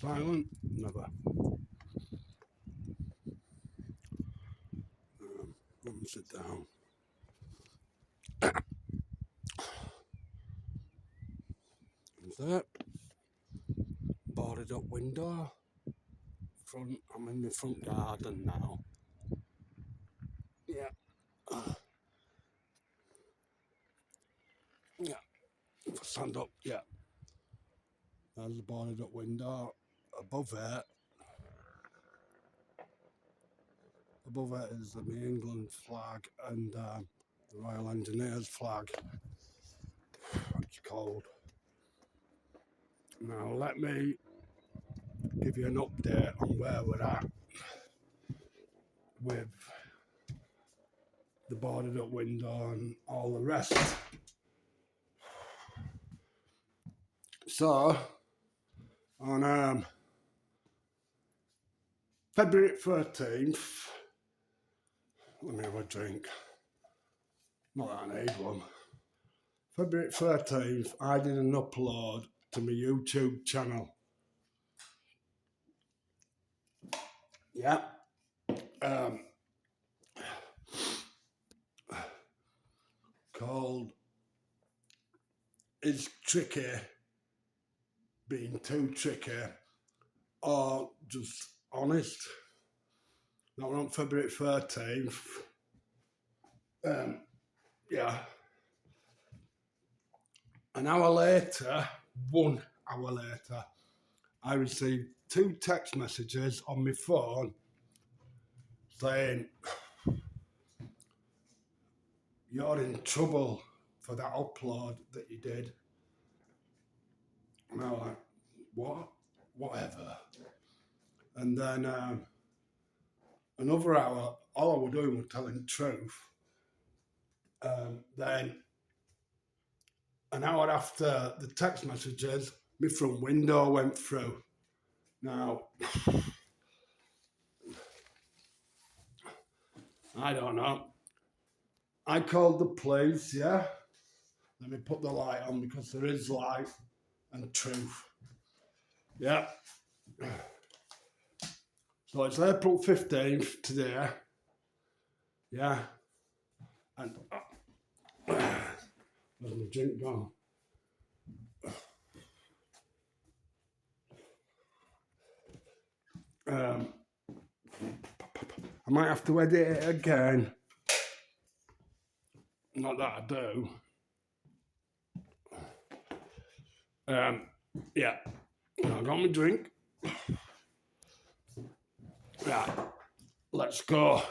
silent? Never. Let me sit down. Is that boarded up window? I'm in the front garden now. Yeah. Yeah. If I stand up, yeah. There's the boarded up window. Above it is the England flag and the Royal Engineers flag. It's cold. Now let me give you an update on where we're at with the boarded up window and all the rest. So, on February 13th, let me have a drink. Not that I need one. February 13th, I did an upload to my YouTube channel. Yeah. Called Is Tricky Being Too Tricky or Just Honest? That was on February 13th. Yeah. An hour later, 1 hour later, I received 2 text messages on my phone saying, "You're in trouble for that upload that you did." And I was like, "What? Whatever." And then another hour, all I was doing was telling the truth. Then an hour after the text messages, my front window went through. Now, I don't know. I called the police, yeah? Let me put the light on because there is light and truth. Yeah. So it's April 15th today. Yeah. And where's my drink gone? I might have to edit it again. Not that I do. Yeah. I got my drink. Yeah. Let's go.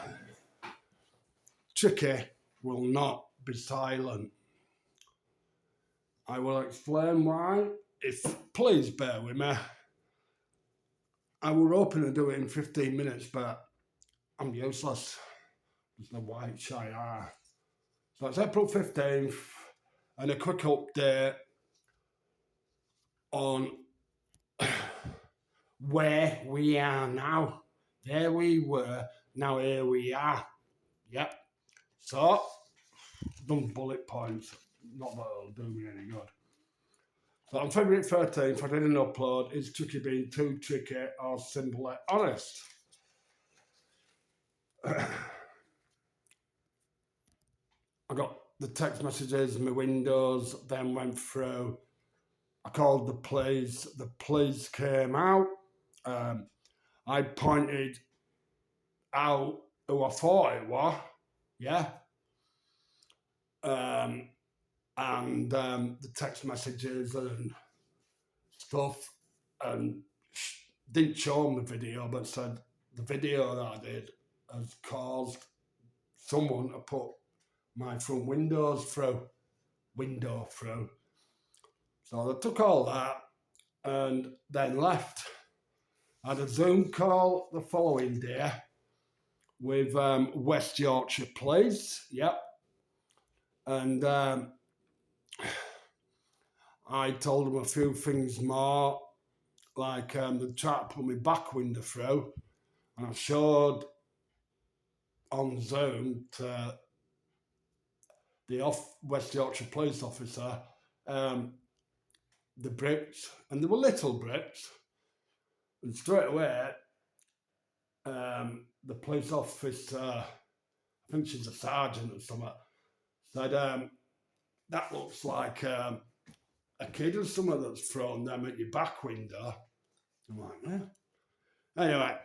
Tricky will not be silent. I will explain why. Please bear with me. I were hoping to do it in 15 minutes, but I'm useless. There's the white shy eye. So it's April 15th, and a quick update on where we are now. There we were, now here we are. Yep. So, done bullet points. Not that it'll do me any good. So on February 13th, I did an upload. Is Tricky being too tricky or simply honest? I got the text messages, my windows then went through. I called the police came out. I pointed out who I thought it was, yeah. And the text messages and stuff, and didn't show them the video, but said the video that I did has caused someone to put my front window through. So they took all that and then left. I had a Zoom call the following day with West Yorkshire Police, yep. And I told them a few things more, like they tried to put my back window through, and I showed on Zoom to the West Yorkshire police officer the bricks, and they were little bricks, And straight away, the police officer, I think she's a sergeant or something, said, that looks like a kid or something that's thrown them at your back window. I'm like, yeah. Anyway,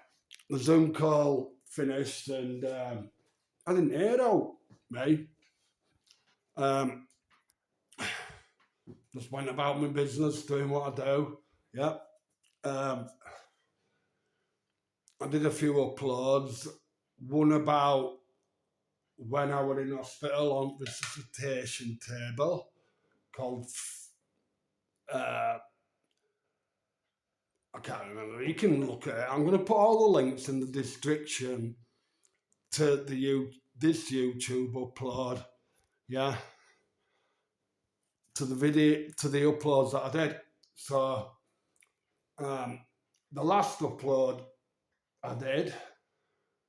the Zoom call finished and I didn't hear though, mate. Just went about my business, doing what I do. Yep. I did a few uploads. One about when I was in hospital on resuscitation table called, I can't remember. You can look at it. I'm going to put all the links in the description to this YouTube upload. Yeah. To the video, to the uploads that I did. So, the last upload I did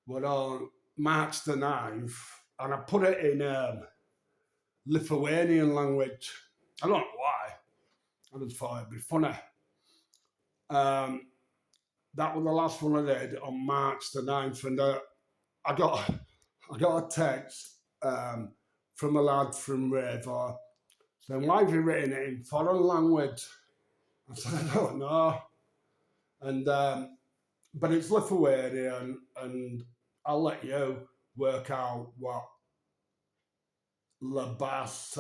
was on March the 9th, and I put it in Lithuanian language. I don't know why. I just thought it'd be funny. That was the last one I did on March the 9th, and I got a text from a lad from Raver saying, "Why have you written it in foreign language?" I said, "I don't know." And but it's Lithuanian, and I'll let you work out what Labas,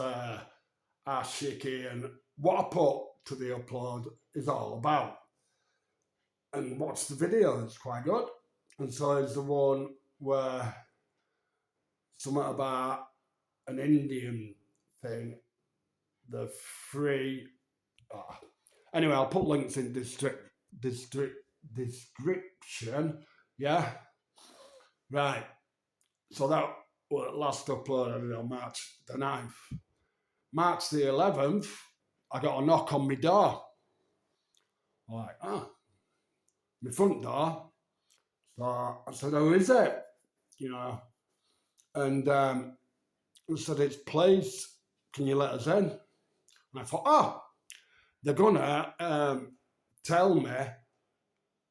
Ashiki, and what I put to the upload is all about. And watch the video, it's quite good. And so is the one where something about an Indian thing, the free. Anyway, I'll put links in description. Yeah, right. So that was last upload I did on March the 9th. March the 11th, I got a knock on my door. I'm like, my front door. So I said, "Who is it?" You know, and I said, "It's police. Can you let us in?" And I thought, they're gonna tell me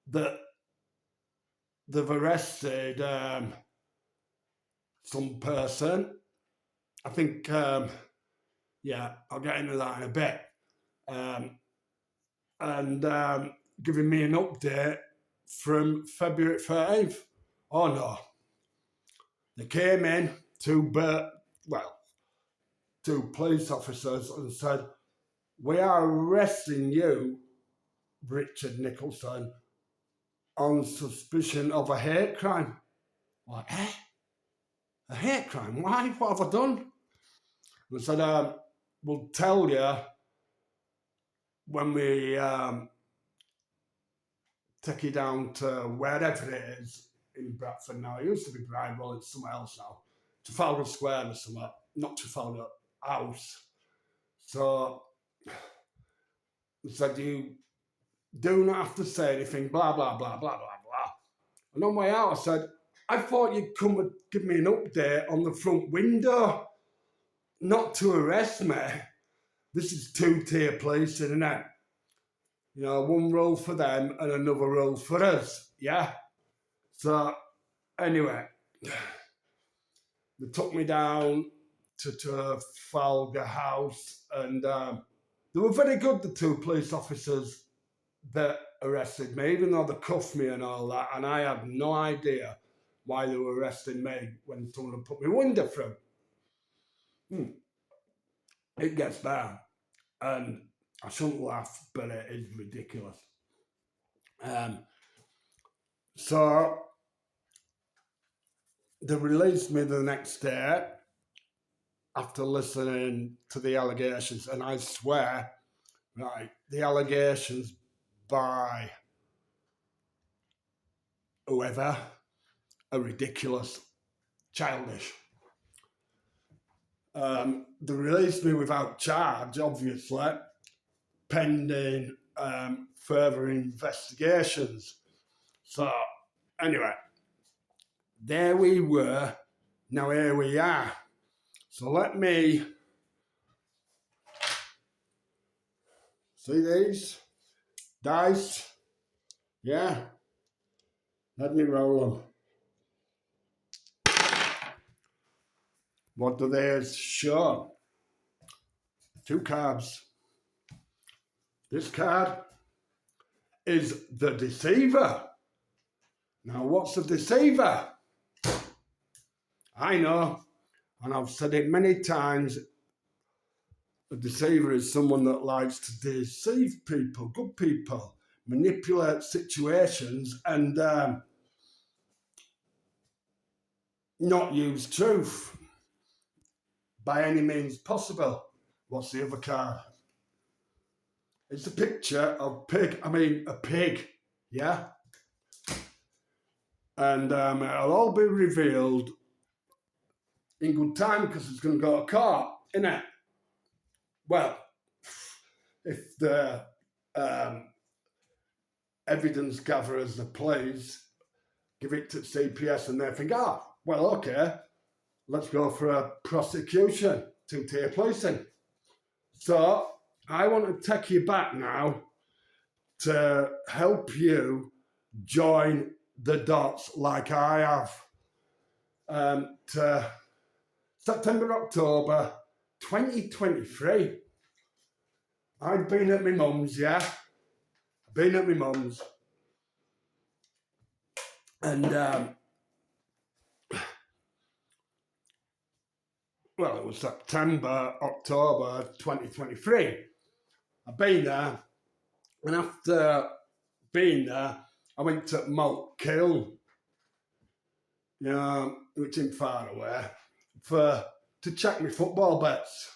that they've arrested some person. I think, yeah, I'll get into that in a bit. And giving me an update from February 13th. Oh no. They came in, two police officers, and said, "We are arresting you, Richard Nicholson, on suspicion of a hate crime." Like, a hate crime? Why? What have I done? They said, "We'll tell you when we take you down to wherever it is in Bradford now. It used to be Bridewell, it's somewhere else now. Trafalgar Square or something, not Trafalgar House." So they said, "You do not have to say anything, blah, blah, blah, blah, blah, blah." And on my way out, I said, "I thought you'd come and give me an update on the front window, not to arrest me. This is two-tier policing, isn't it? You know, one rule for them and another rule for us, yeah?" So, anyway, they took me down to Trafalgar House, and they were very good, the two police officers that arrested me, even though they cuffed me and all that, and I had no idea why they were arresting me when someone had put my window through. It gets bad, and I shouldn't laugh, but it is ridiculous. So they released me the next day after listening to the allegations, and I swear, right, the allegations by whoever are ridiculous, childish. They released me without charge, obviously, pending further investigations. So, anyway, there we were. Now here we are. So let me see these dice. Yeah, let me roll them. What do they show? Two cards. This card is the Deceiver. Now, what's the Deceiver? I know, and I've said it many times. A deceiver is someone that likes to deceive people, good people, manipulate situations, and not use truth by any means possible. What's the other card? It's a picture of a pig, yeah? And it'll all be revealed in good time because it's going to go to court, innit? Well, if the evidence gatherers, the police, give it to CPS and they think, well, okay, let's go for a prosecution, two-tier policing. So I want to take you back now to help you join the dots like I have to September, October 2023. I've been at my mum's, yeah? I've been at my mum's. And, well, it was September, October 2023. I've been there, and after being there, I went to Malt Kiln, which isn't far away, to check my football bets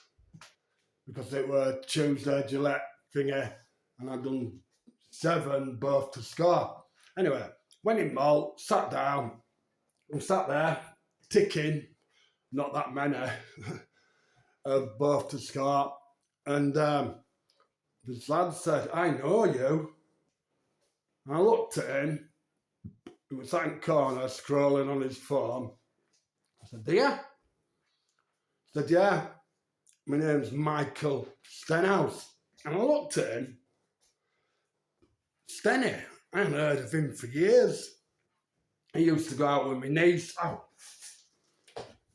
because it were Tuesday Gillette thingy, and I'd done 7 both to score. Anyway, went in Malt, sat down, and sat there ticking, not that many, of both to score, and this lad said, "I know you." And I looked at him. He was sat in the corner scrolling on his phone. I said, "Do you?" He said, "Yeah, my name's Michael Stenhouse." And I looked at him. Stenny, I hadn't heard of him for years. He used to go out with my niece,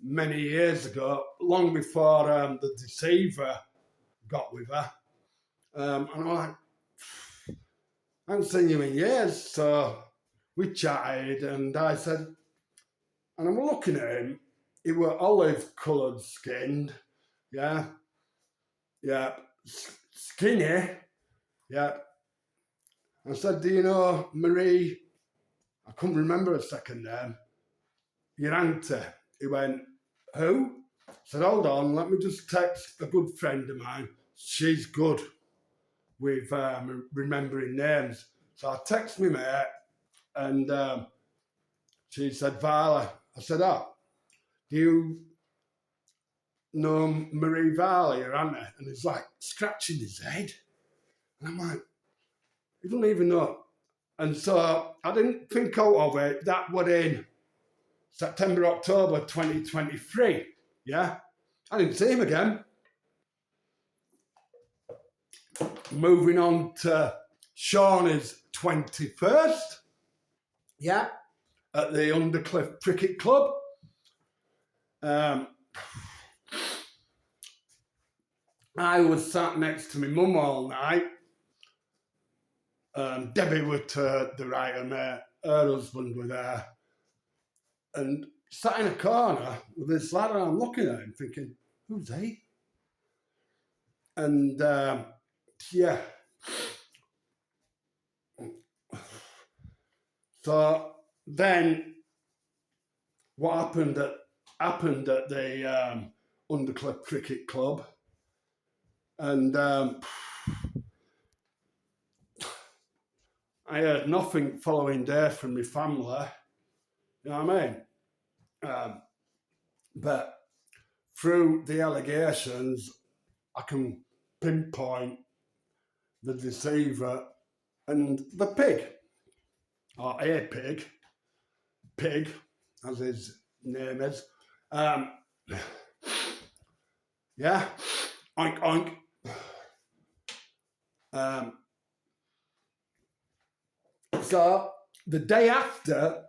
many years ago, long before the Deceiver got with her. And I'm like, I haven't seen you in years. So we chatted, and I said, and I'm looking at him, he were olive-coloured skinned, yeah, skinny, yeah. I said, "Do you know Marie?" I couldn't remember her second name. "Your auntie." He went, "Who?" I said, "Hold on, let me just text a good friend of mine. She's good with remembering names." So I text me mate, and she said, "Varley." I said, "Oh, do you know Marie Varley, your auntie?" And he's like scratching his head. And I'm like, he doesn't even know. And so I didn't think out of it. That was in September, October 2023. Yeah. I didn't see him again. Moving on to Shawnee's 21st. Yeah. At the Undercliff Cricket Club. I was sat next to my mum all night. Debbie was to the right of me. Her husband was there. And sat in a corner with this lad, and I'm looking at him thinking, who's he? And yeah. So then what happened at the Undercliff Cricket Club, and I heard nothing following day from my family, you know what I mean? But through the allegations, I can pinpoint the deceiver and the pig, or a pig, as his name is. Yeah, oink oink. So the day after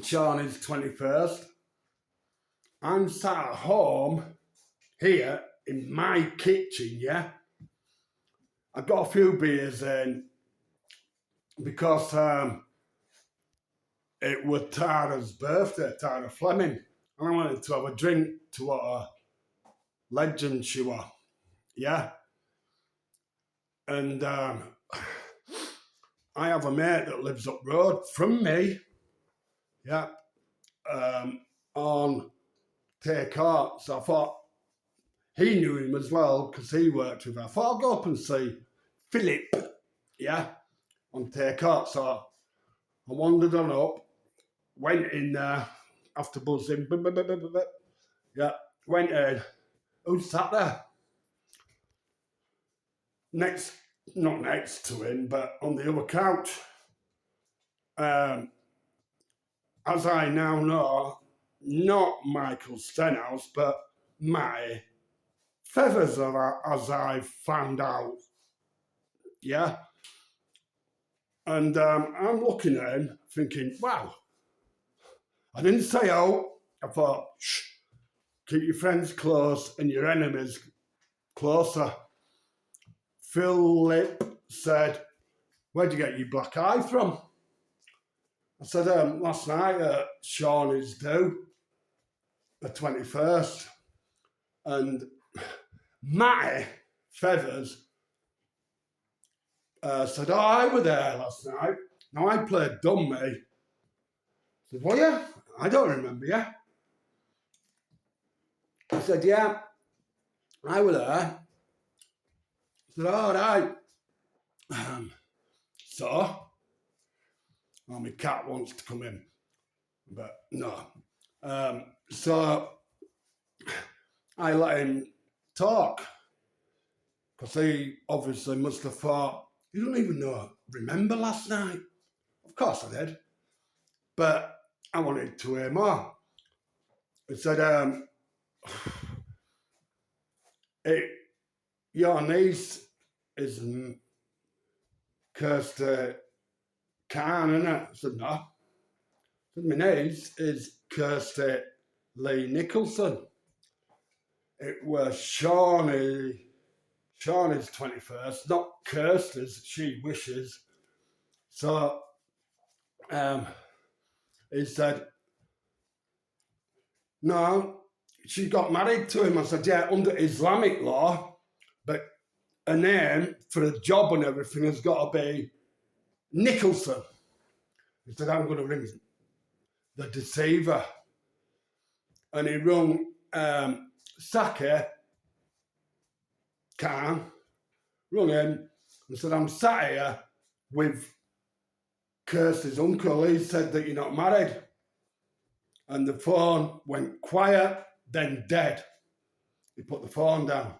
Shawnee's 21st, I'm sat at home here in my kitchen, yeah. I got a few beers in because it was Tara's birthday, Tara Fleming, and I wanted to have a drink to what a legend she was, yeah. And I have a mate that lives up road from me, yeah, on Take Art. So I thought he knew him as well because he worked with her. I thought I'll go up and see Philip, yeah, on Take Art. So I wandered on up, went in there after buzzing, yeah, went in. Who sat there? Not next to him, but on the other couch. As I now know, not Michael Stenhouse, but my feathers, as I found out. Yeah. And I'm looking at him thinking, wow. I didn't say oh. I thought, shh, keep your friends close and your enemies closer. Philip said, where'd you get your black eye from? I said, last night at Shawnee's do, the 21st. And Matty Feathers said, oh, I were there last night. Now I played dummy. I said, well, yeah, I don't remember you. He said, yeah, I were there. I said, all right. So, well, my cat wants to come in, but no. So I let him talk because he obviously must have thought, you don't even remember last night. Of course I did, but I wanted to hear more. He said, your niece is Kirsty Khan, isn't it? I said, no. I said, my niece is Kirsty Lee Nicholson. It was Shawnee's 21st, not Kirsty's, she wishes. So he said, no, she got married to him. I said, yeah, under Islamic law, but a name for a job and everything has got to be Nicholson. He said, I'm going to ring the deceiver. And he rung Saki Khan, rung him and said, I'm sat here with Kirsty's uncle. He said that you're not married. And the phone went quiet, then dead. He put the phone down.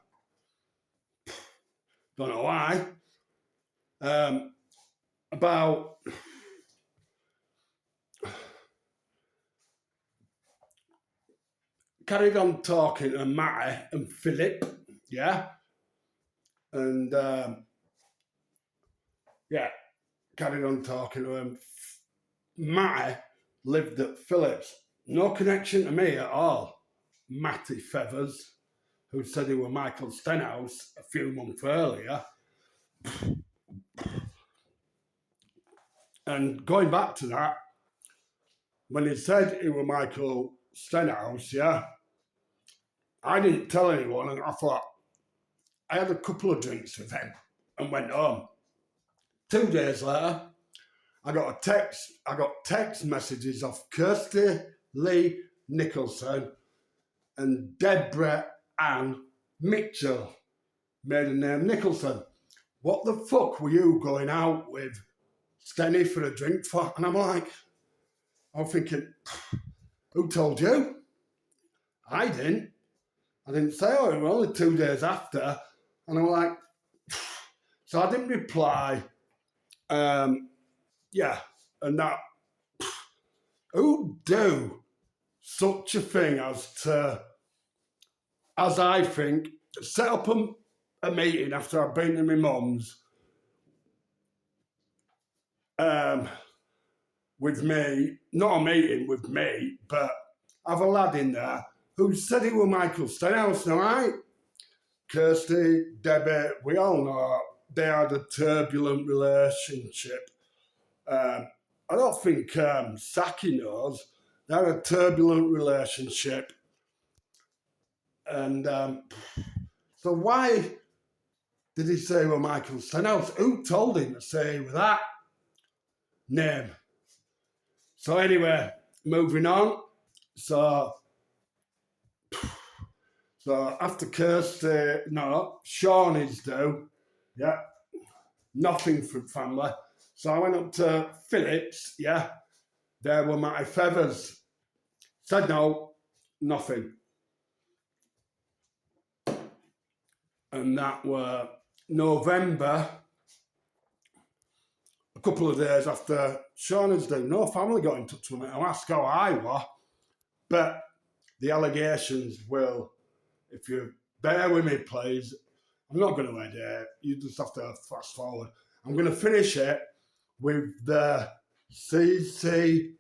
Don't know why. About carried on talking to Matty and Philip, yeah? And yeah, carried on talking to him. Matty lived at Philip's. No connection to me at all. Matty Feathers, who said he was Michael Stenhouse a few months earlier. And going back to that, when he said he was Michael Stenhouse, yeah, I didn't tell anyone, and I thought, I had a couple of drinks with him and went home. 2 days later, I got text messages of Kirsty Lee Nicholson and Deborah Ann Mitchell, maiden name Nicholson. What the fuck were you going out with Stenny for a drink for? And I'm thinking, who told you? I didn't. I didn't say, oh, it was only 2 days after. And I'm like, so I didn't reply. Yeah, and that, who do such a thing as to, as I think, set up a meeting after I've been to my mum's, with me, not a meeting with me, but have a lad in there who said he was Michael Stenhouse, all right? Kirsty, Debbie, we all know they had a turbulent relationship. I don't think Saki knows. They had a turbulent relationship. And so why did he say well Michael Stenhouse? Who told him to say with that name? So anyway, moving on. So after Kirsty, no, Sean is due. Yeah, nothing from family. So I went up to Phillips, yeah. There were my feathers. Said no, nothing. And that were November, a couple of days after Shauna's due. No family got in touch with me. I'll ask how I was. But the allegations will, if you bear with me, please, I'm not going to edit. You just have to fast forward. I'm going to finish it with the CCTV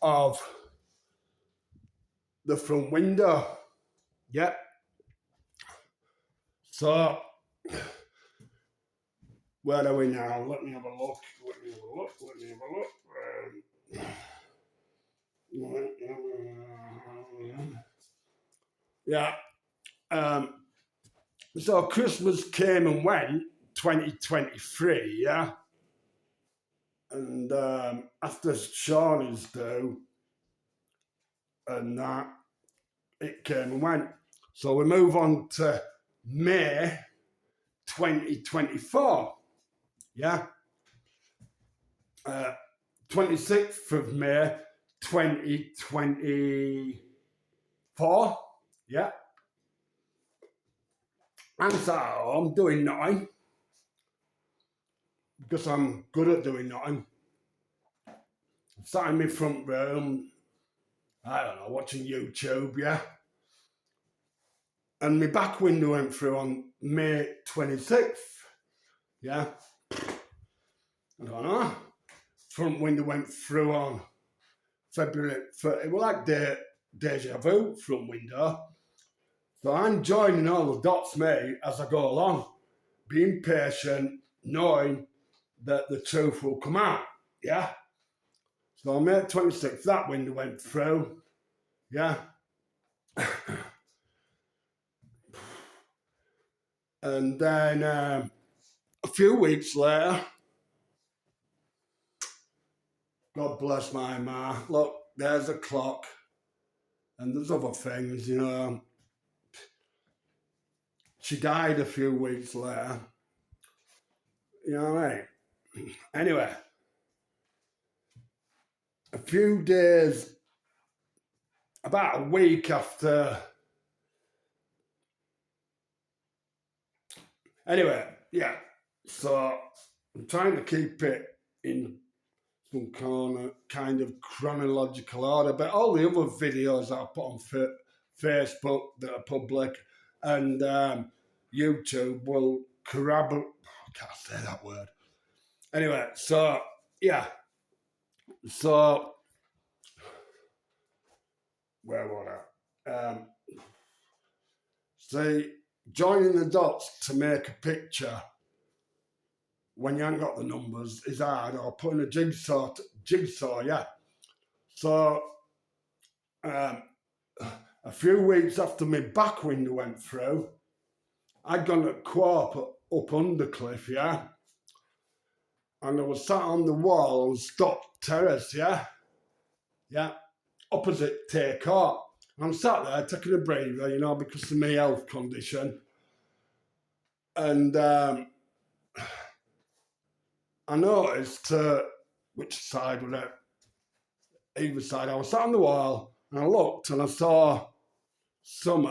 of the front window. Yep. So, where are we now? Let me have a look. Yeah. So Christmas came and went, 2023, yeah? And after Sean is due, and that, it came and went. So we move on to May 2024, yeah? 26th of May 2024, yeah? I'm sat at home doing nothing because I'm good at doing nothing. I'm sat in my front room, I don't know, watching YouTube, yeah? And my back window went through on May 26th, yeah? I don't know. Front window went through on February 30th. It was like deja vu front window. So I'm joining all the dots, mate, as I go along, being patient, knowing that the truth will come out, yeah? So on May 26th, that window went through, yeah? And then a few weeks later, God bless my ma, look, there's a clock, and there's other things, you know. She died a few weeks later. You know what I mean? Anyway, a few days, about a week after. Anyway, yeah. So I'm trying to keep it in some kind of chronological order, but all the other videos I put on Facebook that are public and YouTube will corroborate. I can't say that word. Anyway, so yeah. So where was I? See, joining the dots to make a picture when you haven't got the numbers is hard, or putting a jigsaw, yeah. So a few weeks after my back window went through, I'd gone to Co-op up Undercliff, yeah, and I was sat on the wall on Stock Terrace, yeah, opposite Tay Court. I'm sat there taking a breather, you know, because of my health condition. And I noticed which side was it? Either side. I was sat on the wall and I looked and I saw some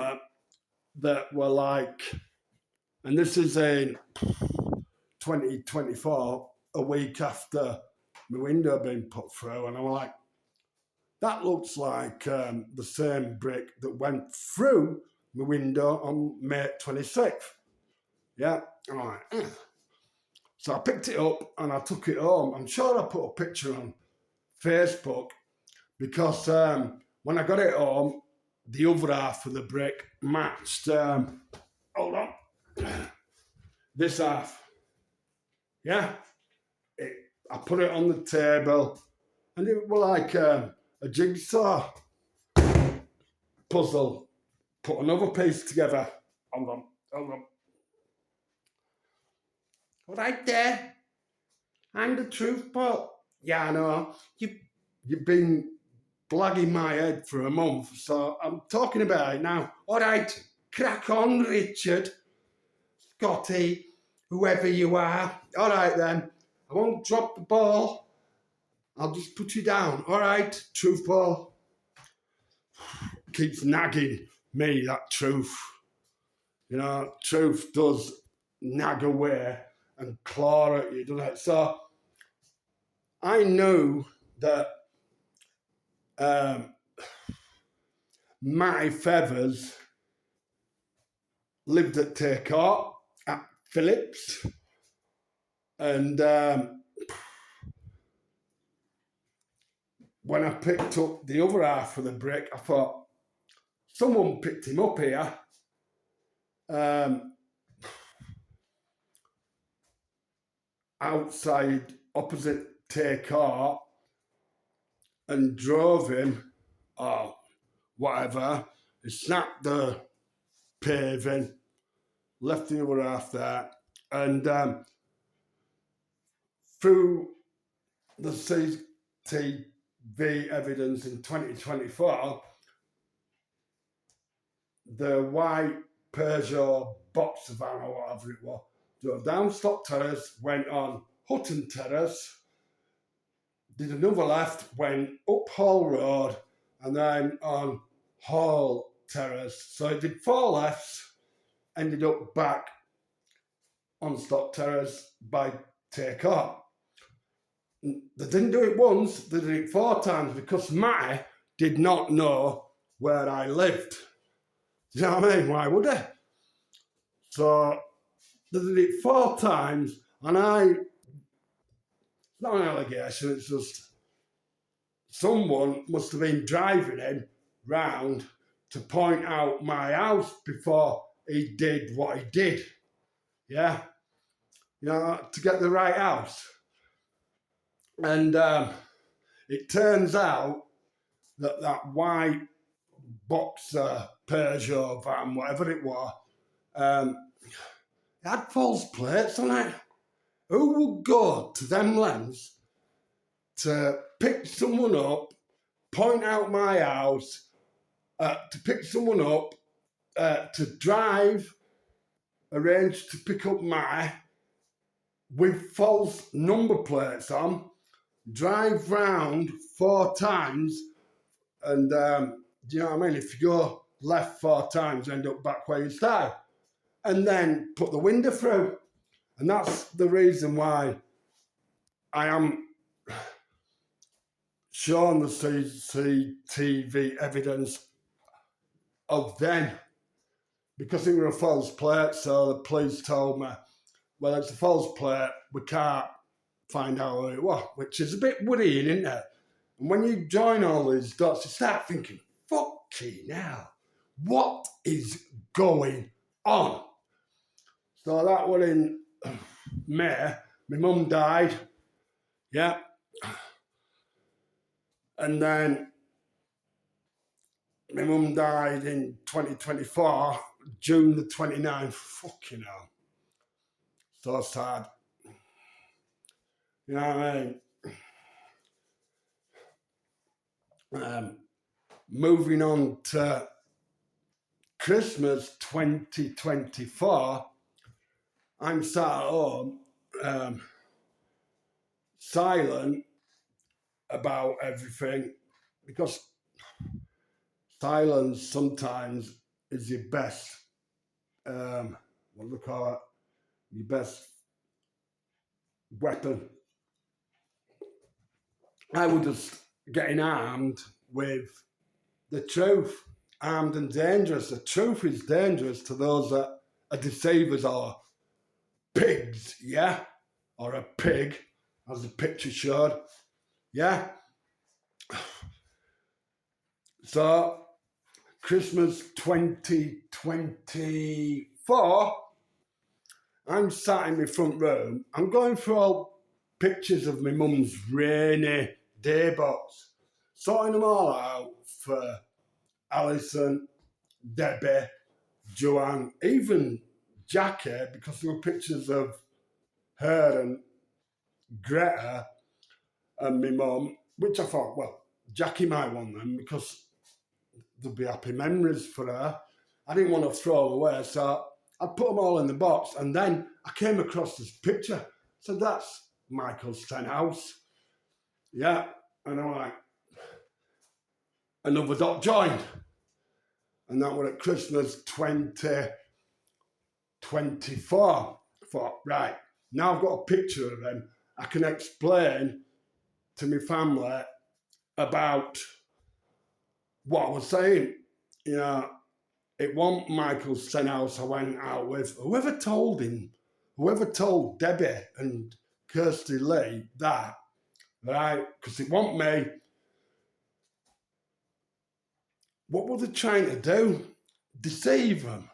that were like, and this is in 2024, a week after my window being put through, and I'm like, that looks like the same brick that went through my window on May 26th. Yeah, all right. So I picked it up and I took it home. I'm sure I put a picture on Facebook because when I got it home, the other half of the brick matched. Hold on, this half. Yeah, I put it on the table, and it was like a jigsaw puzzle. Put another piece together. Hold on, hold on. All right there. I'm the truth, Paul. Yeah, I know. You've been blagging my head for a month, so I'm talking about it now. All right, crack on, Richard, Scotty, whoever you are. All right then. I won't drop the ball. I'll just put you down. All right, truth ball. Keeps nagging me, that truth. You know, truth does nag away and claw at you, doesn't it? So I knew that Matty Feathers lived at Takeout at Phillips, and when I picked up the other half of the brick, I thought someone picked him up here. Outside opposite Takeout and drove him, or whatever. He snapped the paving, left the other half there, and through the CCTV evidence in 2024, the white Peugeot Boxer van or whatever it was drove down Stock Terrace, went on Hutton Terrace, did another left, went up Hall Road, and then on Hall Terrace. So it did 4 lefts, ended up back on Stock Terrace by Takeout. They didn't do it once, they did it 4 times because Matty did not know where I lived. Do you know what I mean? Why would they? So they did it 4 times, and it's not an allegation, it's just someone must have been driving him round to point out my house before he did what he did. Yeah? You know, to get the right house. And it turns out that white Boxer Peugeot van, whatever it was, it had false plates on it. Who would go to them lengths to pick someone up, point out my house, to pick someone up, to drive, arrange to pick up with false number plates on, drive round 4 times, and do you know what I mean? If you go left 4 times, end up back where you started, and then put the window through. And that's the reason why I am showing the CCTV evidence of then, because it was a false plate. So the police told me, well, it's a false plate, we can't find out who it was, which is a bit worrying, isn't it? And when you join all these dots, you start thinking, fucking hell, what is going on? So that was in May. My mum died, yeah. And then my mum died in 2024, June the 29th. Fucking hell. So sad. You know what I mean? Moving on to Christmas 2024, I'm sat at home, silent about everything, because silence sometimes is your best, what do we call it? Your best weapon. I was just getting armed with the truth. Armed and dangerous. The truth is dangerous to those that are deceivers or pigs, yeah? or a pig, as the picture showed. Yeah. So, Christmas 2024, I'm sat in my front room. I'm going through all pictures of my mum's rainy day books, sorting them all out for Alison, Debbie, Joanne, even Jackie, because there were pictures of her and Greta and my mum, which I thought, well, Jackie might want them because there'll be happy memories for her. I didn't want to throw them away, so I put them all in the box, and then I came across this picture. So that's Michael's Stenhouse. Yeah, and I'm like, another dot joined. And that was at Christmas 2024. I thought, right, now I've got a picture of him. I can explain to my family about what I was saying. You know, it wasn't Michael Stenhouse I went out with. Whoever told Debbie and Kirsty Lee that, right? Because it wasn't me. What were they trying to do? Deceive them?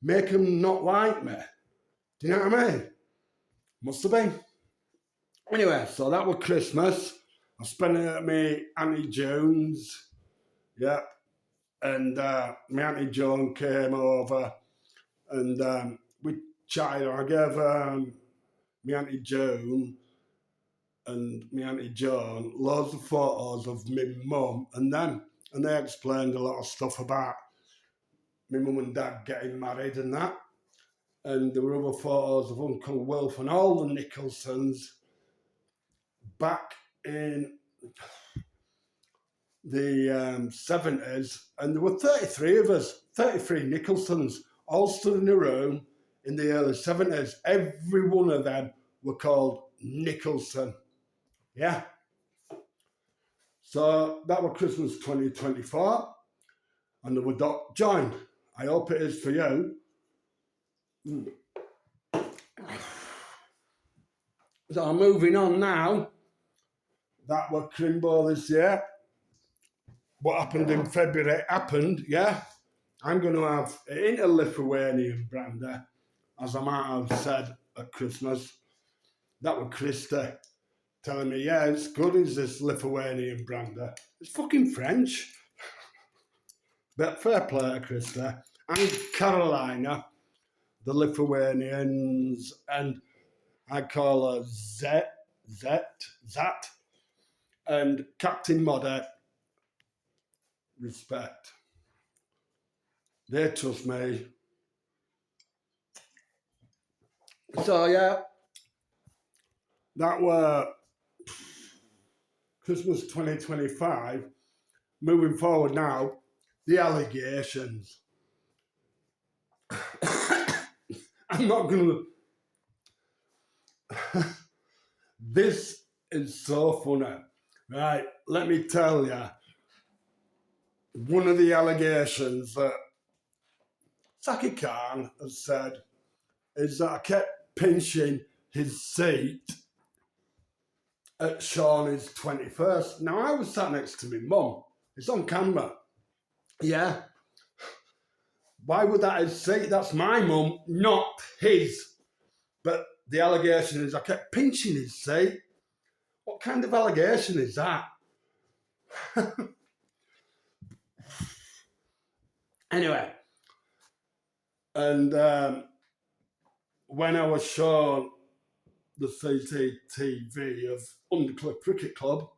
Make them not like me? Do you know what I mean? Must have been. Anyway, so that was Christmas. I spent it at my Auntie June's. Yeah. And my Auntie Joan came over and we chatted. I gave my Auntie June and my Auntie Joan loads of photos of my mum and them. And they explained a lot of stuff about my mum and dad getting married and that. And there were other photos of Uncle Wilf and all the Nicholsons back in the 70s. And there were 33 of us, 33 Nicholsons, all stood in a room in the early 70s. Every one of them were called Nicholson. Yeah. So that was Christmas 2024. And there were dot joined. I hope it is for you. So moving on now. That was Crimbo this year. What happened in February happened, yeah. I'm going to have an inter-Lithuanian brandy, as I might have said at Christmas. That was Christy telling me, yeah, it's good as this Lithuanian brandy. It's fucking French. But fair play to Christy. And Carolina, the Lithuanians, and I call her Zat, and Captain Modder, respect. They trust me. So yeah, that were Christmas 2025. Moving forward now, the allegations. I'm not gonna. This is so funny, right? Let me tell you. One of the allegations that Saki Khan has said is that I kept pinching his seat at Shawnee's 21st. Now, I was sat next to my mum. It's on camera. Yeah. Why would that his seat? That's my mum, not his. But the allegation is I kept pinching his seat. What kind of allegation is that? Anyway. And when I was shown the CCTV of Undercliff Cricket Club,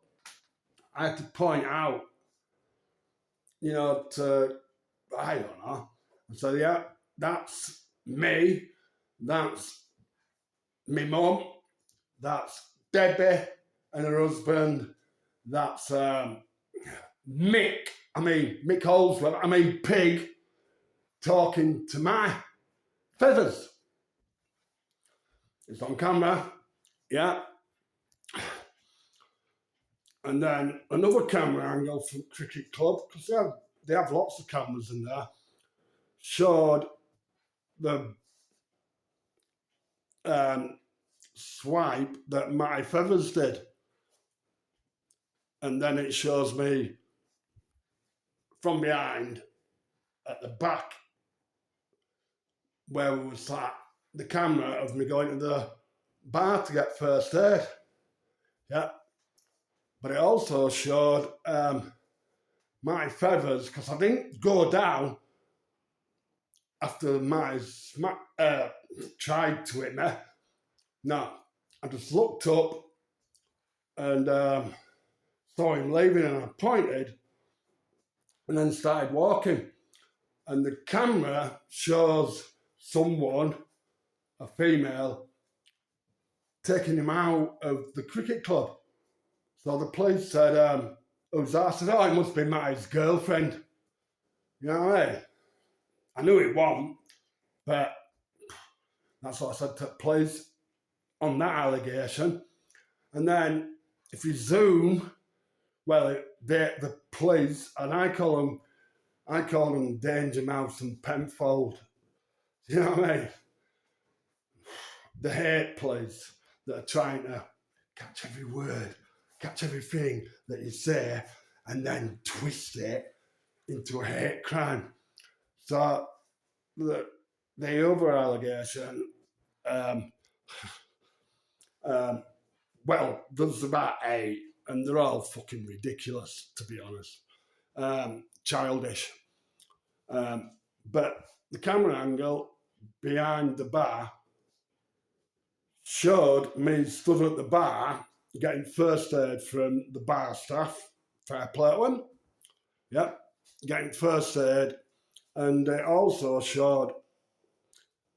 I had to point out, you know, I don't know. So yeah, that's me, that's my mum, that's Debbie and her husband, that's Mick Holsworth, Pig, talking to my feathers. It's on camera, yeah. And then another camera angle from Cricket Club, because they have lots of cameras in there, showed the swipe that Matty Feathers did. And then it shows me from behind at the back where we was sat, the camera of me going to the bar to get first aid. Yeah. But it also showed Matty Feathers, because I didn't go down after Matty tried to hit me. No, I just looked up and saw him leaving, and I pointed and then started walking. And the camera shows someone, a female, taking him out of the cricket club. So the police said, who's that? I said, oh, it must be Matty's girlfriend. You know what I mean? I knew it wasn't, but that's what I said to the police on that allegation. And then if you zoom, well, the police, and I call them Danger Mouse and Penfold. You know what I mean? The hate police that are trying to catch every word, catch everything that you say, and then twist it into a hate crime. So the other allegation, well, there's about 8, and they're all fucking ridiculous, to be honest. Childish. But the camera angle behind the bar showed me stood at the bar getting first aid from the bar staff. Fair play to them. Yep, getting first aid. And it also showed,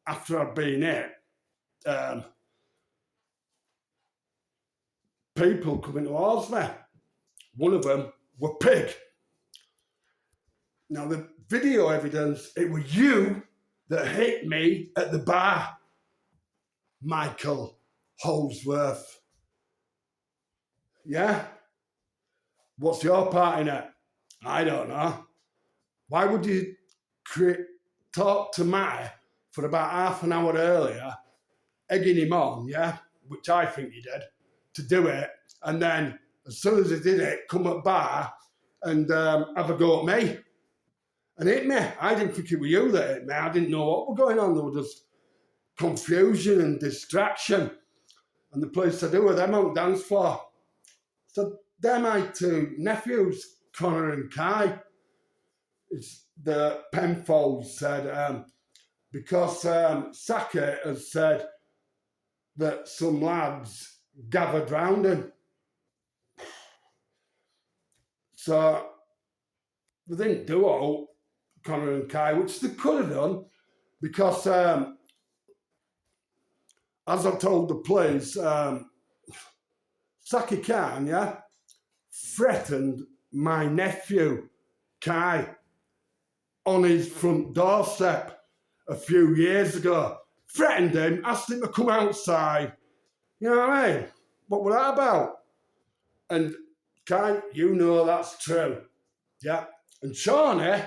after I'd been hit, people coming towards me. One of them were Pig. Now, the video evidence, it was you that hit me at the bar, Michael Holsworth. Yeah? What's your part in it? I don't know. Why would you talk to Matty for about half an hour earlier, egging him on, yeah, which I think he did, to do it, and then as soon as he did it, come at bar and have a go at me and hit me? I didn't think it was you that hit me. I didn't know what was going on. There was just confusion and distraction. And the police said, who are them on the dance floor? So they're my 2 nephews, Connor and Kai. It's the Penfolds said, because Saka has said that some lads gathered round him. So they didn't do all, Connor and Kai, which they could have done, because as I told the police, Saki Khan, yeah, threatened my nephew, Kai, on his front doorstep a few years ago. Threatened him, asked him to come outside. You know what I mean? What was that about? And Kai, you know that's true. Yeah. And Shawnee,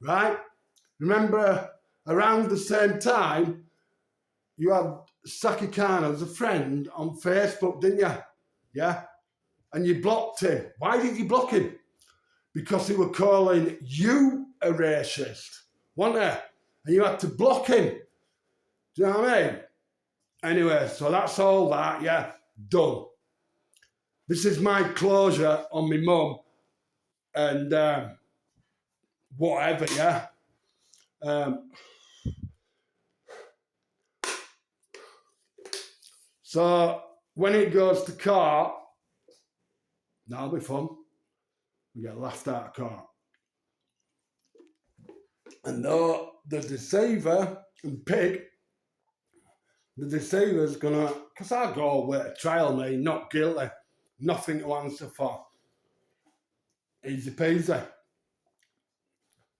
right? Remember around the same time, you had Saki Khan as a friend on Facebook, didn't you? Yeah. And you blocked him. Why did you block him? Because he were calling you a racist, wasn't he? And you had to block him. Do you know what I mean? Anyway, so that's all that, yeah, done. This is my closure on my mum and whatever, yeah. So when it goes to court, that'll be fun. We get laughed out of court. And though the deceiver and Pig, the deceiver's gonna, because I'll go away to trial, me, not guilty, nothing to answer for. Easy peasy.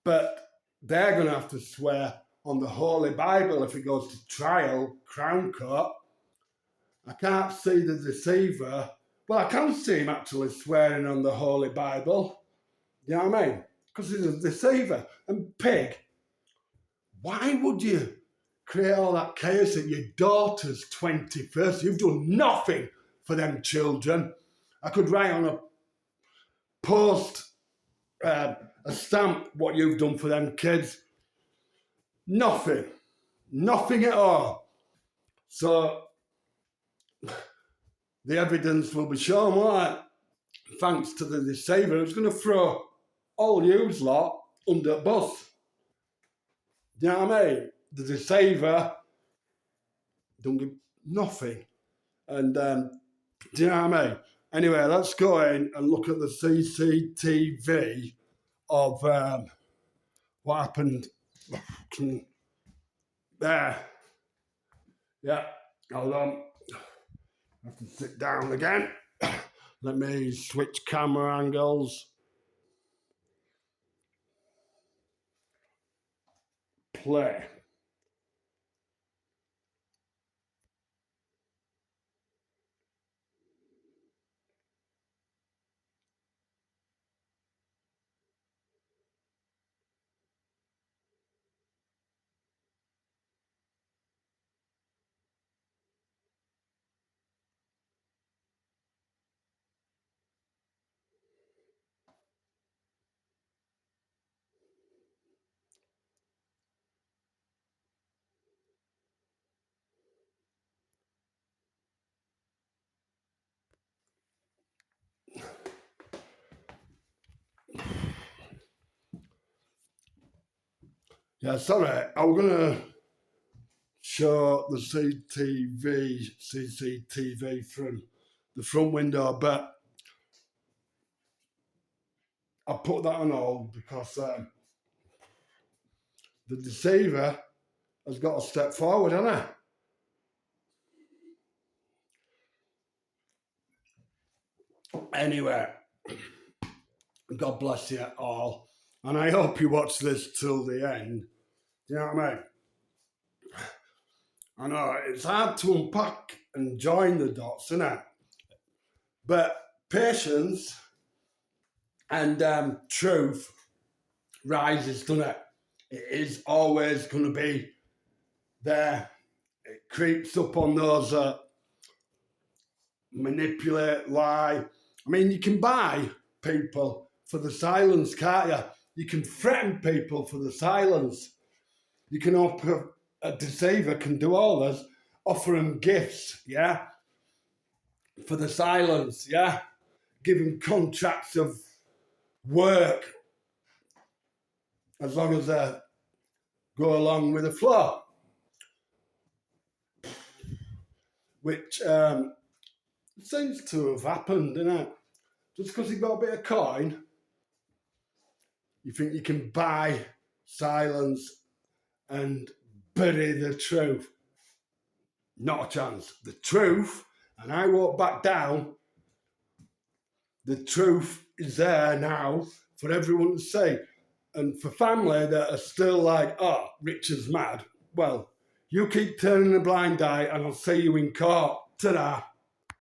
But they're gonna have to swear on the Holy Bible if it goes to trial, Crown Court. I can't see the deceiver. Well, I can see him actually swearing on the Holy Bible. You know what I mean? Because he's a deceiver. And Pig, why would you create all that chaos at your daughter's 21st. You've done nothing for them children. I could write on a post, a stamp, what you've done for them kids. Nothing. Nothing at all. So the evidence will be shown, right? Thanks to the deceiver, who's going to throw all yous lot under the bus. Do you know what I mean? The deceiver don't give nothing. And do you know what I mean? Anyway, let's go in and look at the CCTV of what happened there. Yeah, hold on. I have to sit down again. Let me switch camera angles. Play. Yeah, sorry, I'm gonna show the CCTV from the front window, but I put that on hold because the deceiver has got to step forward, hasn't he? Anyway, God bless you all, and I hope you watch this till the end. Do you know what I mean? I know it's hard to unpack and join the dots, isn't it? But patience and truth rises, doesn't it? It is always going to be there. It creeps up on those manipulate, lie. I mean, you can buy people for the silence, can't you? You can threaten people for the silence. You can offer, a deceiver can do all this, offer them gifts, yeah, for the silence, yeah, give them contracts of work as long as they go along with the flow, which seems to have happened, isn't it? Just because you've got a bit of coin, you think you can buy silence and bury the truth. Not a chance. The truth, and I won't back down, the truth is there now for everyone to see. And for family that are still like, oh, Richard's mad, well, you keep turning a blind eye and I'll see you in court. Ta-da.